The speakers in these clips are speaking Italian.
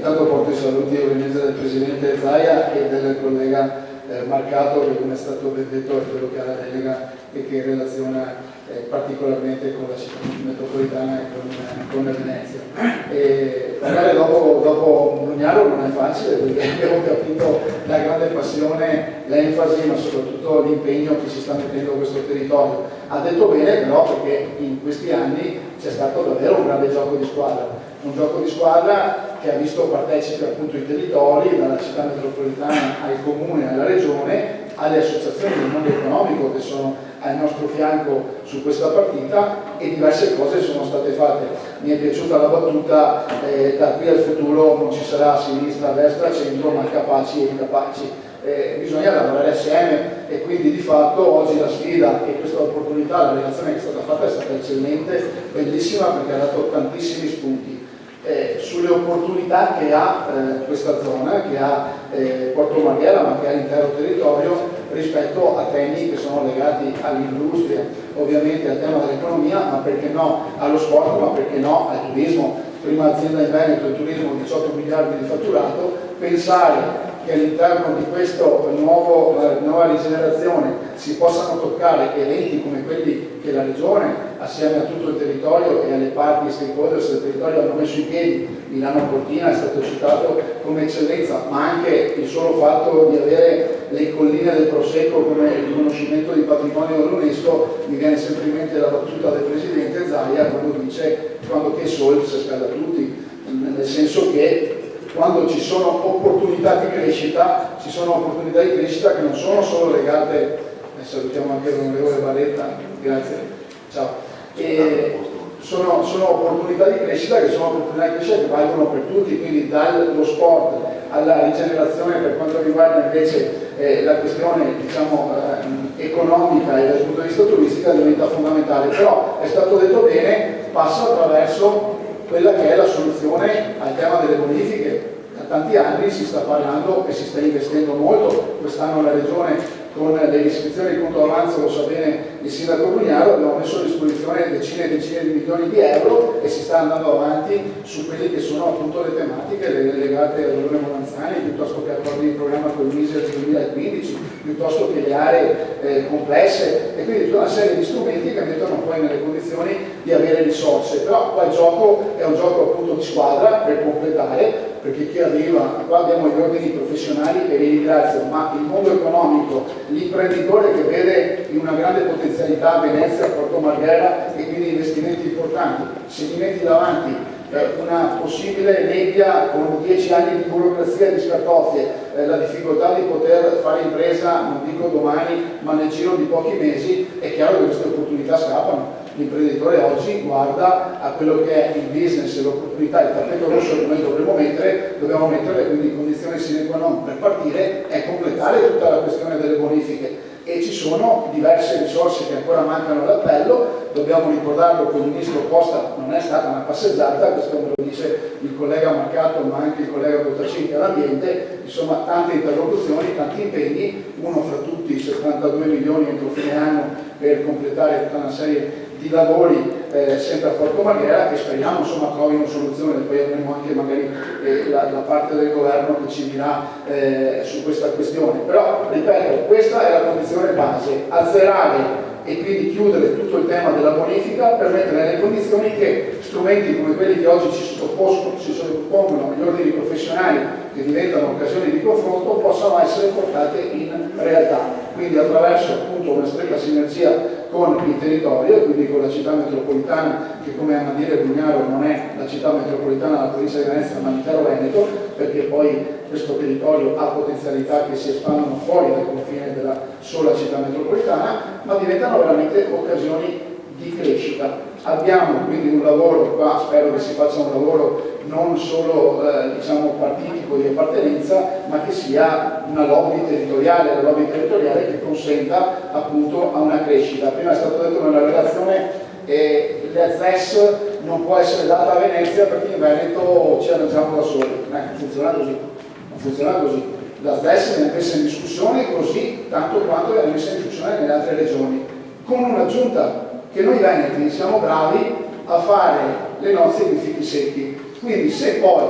intanto porto i saluti ovviamente del Presidente Zaia e del collega Marcato, che come è stato ben detto è quello che ha la delega e che relaziona particolarmente con la città metropolitana e con Venezia. E magari dopo Brugnaro non è facile, perché abbiamo capito la grande passione, l'enfasi, ma soprattutto l'impegno che si sta mettendo a questo territorio. Ha detto bene però, perché in questi anni c'è stato davvero un grande gioco di squadra che ha visto partecipi appunto i territori, dalla città metropolitana al comune, alla regione, alle associazioni del mondo economico che sono al nostro fianco su questa partita, e diverse cose sono state fatte. Mi è piaciuta la battuta, da qui al futuro non ci sarà sinistra, destra, centro, ma capaci e incapaci. Bisogna lavorare assieme, e quindi di fatto oggi la sfida e questa opportunità, la relazione che è stata fatta è stata eccellente, bellissima, perché ha dato tantissimi spunti sulle opportunità che ha questa zona, che ha Porto Marghera, ma che ha l'intero territorio, rispetto a temi che sono legati all'industria, ovviamente al tema dell'economia, ma perché no allo sport, ma perché no al turismo. Prima azienda in Veneto, il turismo 18 miliardi di fatturato, pensare che all'interno di questa nuova rigenerazione si possano toccare eventi come quelli che la Regione, assieme a tutto il territorio e alle parti stakeholders del territorio, hanno messo in piedi. Milano Cortina è stato citato come eccellenza, ma anche il solo fatto di avere le colline del Prosecco come riconoscimento di patrimonio dell'UNESCO. Mi viene sempre in mente la battuta del Presidente Zaia quando dice: quando che sol si scalda tutti, nel senso che quando ci sono opportunità di crescita, ci sono opportunità di crescita che non sono solo legate, salutiamo anche l'onorevole Barretta, grazie, ciao, e sono opportunità di crescita che sono opportunità di crescita che valgono per tutti, quindi dallo sport alla rigenerazione per quanto riguarda invece la questione diciamo economica e dal punto di vista turistica diventa fondamentale. Però è stato detto bene, passa attraverso quella che è la soluzione al tema delle bonifiche. Da tanti anni si sta parlando e si sta investendo molto. Quest'anno la Regione, con le iscrizioni di conto avanzo, lo sa bene il sindaco Brugnaro, abbiamo messo a disposizione decine e decine di milioni di euro, e si sta andando avanti su quelle che sono appunto le tematiche legate al Valone Molanzani, piuttosto che accordi di programma con il MISER 2015, piuttosto che le aree complesse, e quindi tutta una serie di strumenti che mettono poi nelle condizioni di avere risorse. Però qua il gioco è un gioco appunto di squadra per completare, perché chi arriva, qua abbiamo gli ordini professionali che li ringrazio, ma il mondo economico, l'imprenditore che vede in una grande potenzialità Venezia, Porto Marghera e quindi investimenti importanti, se gli metti davanti una possibile nebbia con 10 anni di burocrazia e di scartoffie, la difficoltà di poter fare impresa, non dico domani, ma nel giro di pochi mesi, è chiaro che queste opportunità scappano. L'imprenditore oggi guarda a quello che è il business e l'opportunità, il tappeto rosso che noi dobbiamo mettere quindi in condizioni sine qua non per partire e completare tutta la questione delle bonifiche. E ci sono diverse risorse che ancora mancano all'appello. Dobbiamo ricordarlo che il ministro Costa non è stata una passeggiata, questo me lo dice il collega Marcato ma anche il collega Bottacin all'ambiente. Insomma, tante interlocuzioni, tanti impegni, uno fra tutti 72 milioni entro fine anno per completare tutta una serie di lavori sempre a Porto Marghera, che speriamo insomma trovino soluzione. Poi avremo anche magari la parte del governo che ci dirà su questa questione. Però ripeto, questa è la condizione base: azzerare e quindi chiudere tutto il tema della bonifica per mettere nelle condizioni che strumenti come quelli che oggi si sottopongono agli ordini professionali, che diventano occasioni di confronto, possano essere portate in realtà, quindi attraverso appunto una stretta sinergia con il territorio e quindi con la città metropolitana, che come ama dire Brugnaro non è la città metropolitana della provincia di Venezia ma l'intero Veneto, perché poi questo territorio ha potenzialità che si espandono fuori dal confine della sola città metropolitana, ma diventano veramente occasioni di crescita. Abbiamo quindi un lavoro qua, spero che si faccia un lavoro non solo diciamo partitico di appartenenza, ma che sia una lobby territoriale, la lobby territoriale che consenta appunto a una crescita. Prima è stato detto nella relazione la ZES non può essere data a Venezia perché in Veneto ci arrangiamo da soli. Funziona così, non funziona così. La ZES viene messa in discussione così tanto quanto viene messa in discussione nelle altre regioni, con un'aggiunta: che noi veneti siamo bravi a fare le nozze di fichi secchi. Quindi se poi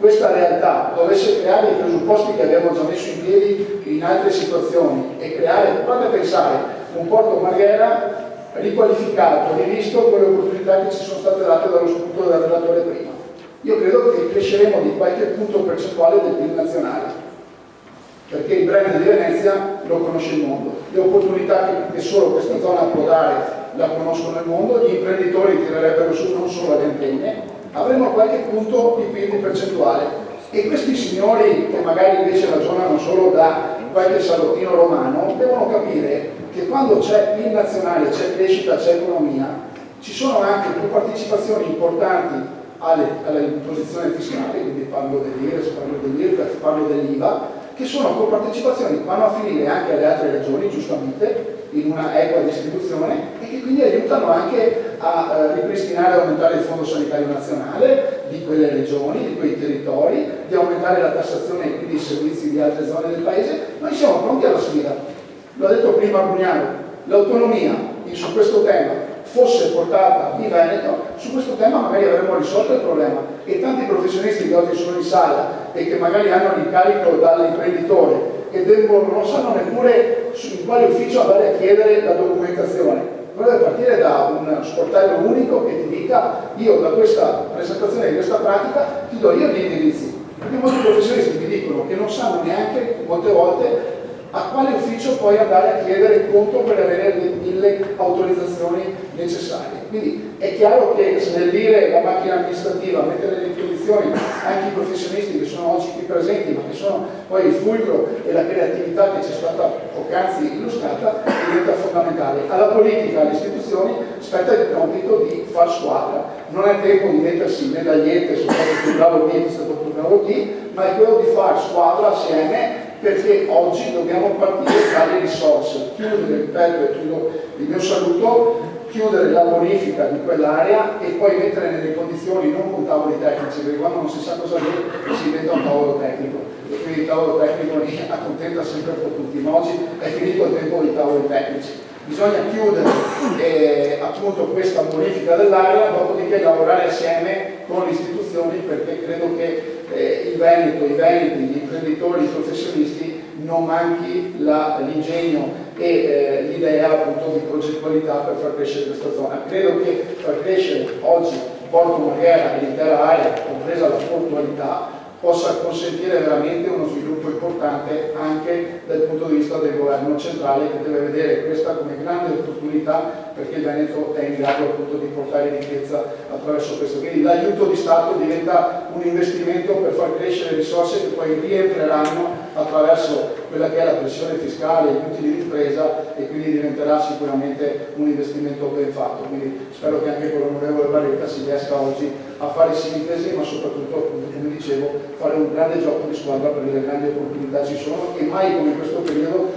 questa realtà dovesse creare i presupposti che abbiamo già messo in piedi in altre situazioni e creare, provate a pensare, un Porto Marghera riqualificato, rivisto con le opportunità che ci sono state date dallo spunto del relatore prima. Io credo che cresceremo di qualche punto percentuale del PIL nazionale, perché il brand di Venezia lo conosce il mondo, le opportunità che solo questa zona può dare la conoscono nel mondo, gli imprenditori tirerebbero su non solo le antenne, avremo qualche punto di PIL percentuale e questi signori che magari invece ragionano solo da qualche salottino romano devono capire che quando c'è PIL nazionale, c'è crescita, c'è economia, ci sono anche più partecipazioni importanti all'imposizione fiscale, quindi parlo dell'IRES, parlo dell'IRPEF, parlo dell'IVA, che sono compartecipazioni che vanno a finire anche alle altre regioni, giustamente, in una equa distribuzione e che quindi aiutano anche a ripristinare e aumentare il Fondo Sanitario Nazionale di quelle regioni, di quei territori, di aumentare la tassazione e quindi i servizi di altre zone del Paese. Noi siamo pronti alla sfida. L'ho detto prima a Brugnano, l'autonomia su questo tema fosse portata in Veneto, su questo tema magari avremmo risolto il problema e tanti professionisti che oggi sono in sala e che magari hanno l'incarico dall'imprenditore e non sanno neppure in quale ufficio andare a chiedere la documentazione. Però deve partire da un sportello unico che ti dica: io da questa presentazione di questa pratica ti do io gli indirizzi. Perché molti professionisti mi dicono che non sanno neanche molte volte a quale ufficio puoi andare a chiedere il conto per avere le 1000 autorizzazioni necessarie. Quindi è chiaro che snellire la macchina amministrativa, mettere nelle condizioni anche i professionisti che sono oggi qui presenti, ma che sono poi il fulcro e la creatività che ci è stata poc'anzi illustrata, diventa fondamentale. Alla politica, alle istituzioni, spetta il compito di far squadra. Non è tempo di mettersi medagliette su stato più bravo chi è stato più bravo chi, ma è quello di far squadra assieme, perché oggi dobbiamo partire dalle risorse, chiudere, ripeto e chiudo il mio saluto, chiudere la bonifica di quell'area e poi mettere nelle condizioni, non con tavoli tecnici, perché quando non si sa cosa dire si inventa un tavolo tecnico e quindi il tavolo tecnico accontenta sempre un po' tutti, ma oggi è finito il tempo dei tavoli tecnici. Bisogna chiudere appunto questa bonifica dell'area, dopodiché lavorare assieme con le istituzioni, perché credo che il Veneto, i veneti, gli imprenditori, i professionisti non manchi l'ingegno e l'idea appunto di progettualità per far crescere questa zona. Credo che far crescere oggi Porto Marghera e l'intera area, compresa la portualità, possa consentire veramente uno sviluppo importante anche dal punto di vista del governo centrale, che deve vedere questa come grande opportunità, perché il Veneto è in grado appunto di portare ricchezza attraverso questo. Quindi l'aiuto di Stato diventa un investimento per far crescere risorse che poi rientreranno attraverso quella che è la pressione fiscale, gli utili di impresa, e quindi diventerà sicuramente un investimento ben fatto. Quindi spero che anche con l'onorevole Barretta si riesca oggi a fare sintesi, ma soprattutto, appunto, come dicevo, fare un grande gioco di squadra, perché le grandi opportunità ci sono e mai come in questo periodo